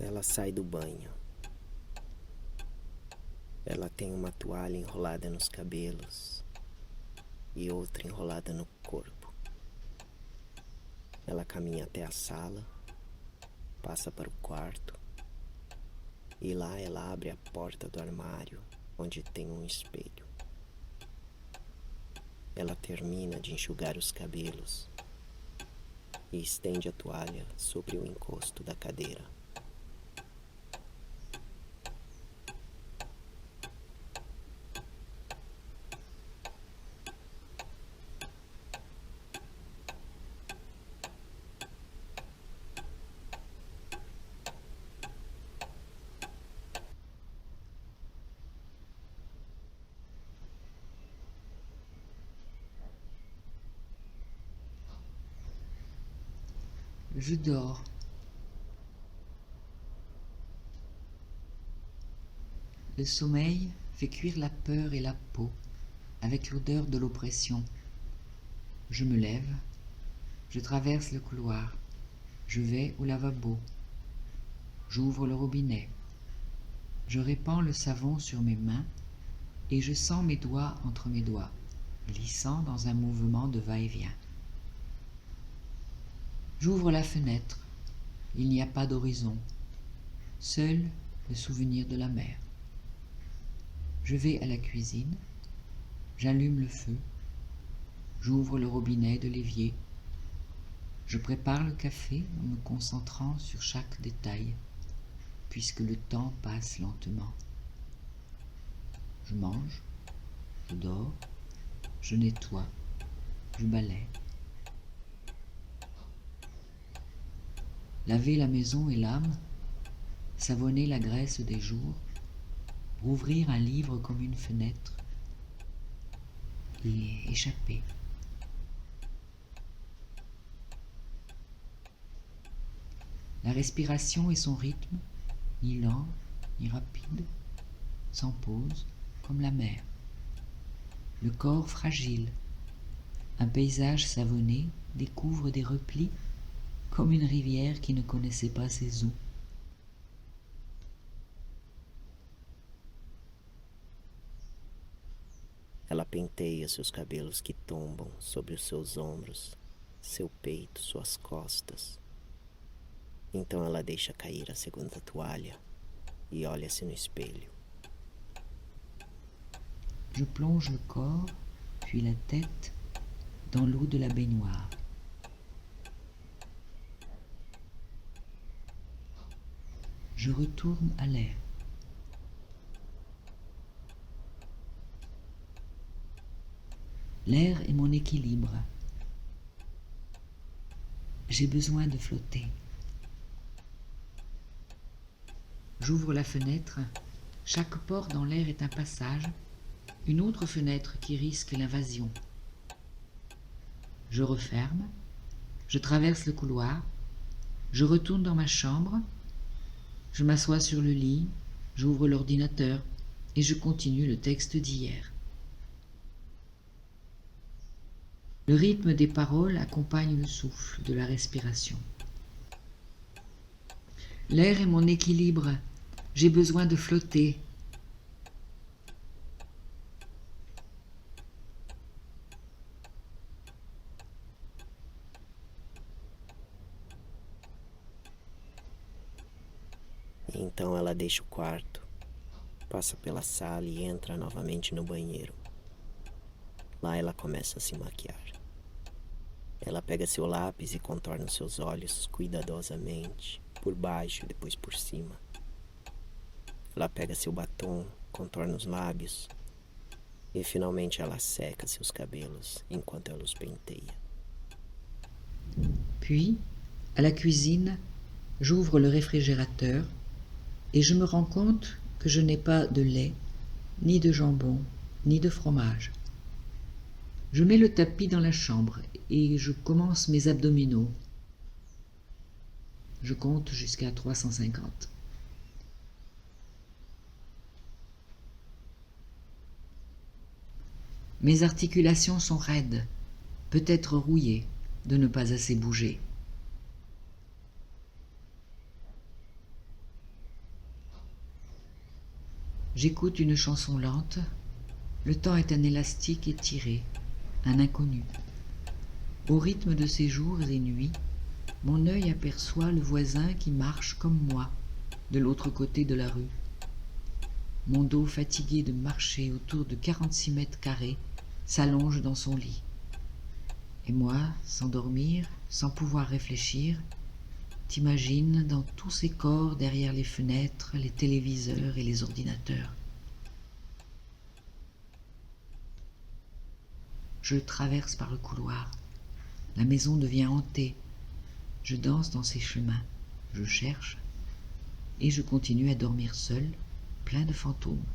Ela sai do banho. Ela tem uma toalha enrolada nos cabelos e outra enrolada no corpo. Ela caminha até a sala, passa para o quarto e lá ela abre a porta do armário onde tem um espelho. Ela termina de enxugar os cabelos e estende a toalha sobre o encosto da cadeira. Je dors. Le sommeil fait cuire la peur et la peau avec l'odeur de l'oppression. Je me lève, je traverse le couloir, je vais au lavabo, j'ouvre le robinet, je répands le savon sur mes mains et je sens mes doigts entre mes doigts, glissant dans un mouvement de va-et-vient. J'ouvre la fenêtre, il n'y a pas d'horizon, seul le souvenir de la mer. Je vais à la cuisine, j'allume le feu, j'ouvre le robinet de l'évier, je prépare le café en me concentrant sur chaque détail, puisque le temps passe lentement. Je mange, je dors, je nettoie, je balaie. Laver la maison et l'âme, savonner la graisse des jours, rouvrir un livre comme une fenêtre et échapper. La respiration et son rythme, ni lent, ni rapide, sans pause, comme la mer. Le corps fragile, un paysage savonné découvre des replis comme une rivière qui ne connaissait pas ses eaux. Ela penteia seus cabelos que tombam sobre os seus ombros, seu peito, suas costas. Então ela deixa cair a segunda toalha e olha-se no espelho. Je plonge le corps, puis la tête, dans l'eau de la baignoire. Je retourne à l'air. L'air est mon équilibre. J'ai besoin de flotter. J'ouvre la fenêtre. Chaque pore dans l'air est un passage, une autre fenêtre qui risque l'invasion. Je referme, je traverse le couloir, je retourne dans ma chambre, je m'assois sur le lit, j'ouvre l'ordinateur et je continue le texte d'hier. Le rythme des paroles accompagne le souffle de la respiration. L'air est mon équilibre, j'ai besoin de flotter. Então ela deixa o quarto, passa pela sala e entra novamente no banheiro. Lá ela começa a se maquiar. Ela pega seu lápis e contorna seus olhos cuidadosamente, por baixo e depois por cima. Ela pega seu batom, contorna os lábios e finalmente ela seca seus cabelos enquanto ela os penteia. Puis, à la cuisine, j'ouvre le réfrigérateur et je me rends compte que je n'ai pas de lait, ni de jambon, ni de fromage. Je mets le tapis dans la chambre et je commence mes abdominaux. Je compte jusqu'à 350. Mes articulations sont raides, peut-être rouillées de ne pas assez bouger. J'écoute une chanson lente. Le temps est un élastique étiré, un inconnu. Au rythme de ces jours et nuits, mon œil aperçoit le voisin qui marche comme moi, de l'autre côté de la rue. Mon dos fatigué de marcher autour de 46 mètres carrés s'allonge dans son lit. Et moi, sans dormir, sans pouvoir réfléchir, t'imagines dans tous ces corps derrière les fenêtres, les téléviseurs et les ordinateurs. Je traverse par le couloir. La maison devient hantée. Je danse dans ses chemins. Je cherche. Et je continue à dormir seul, plein de fantômes.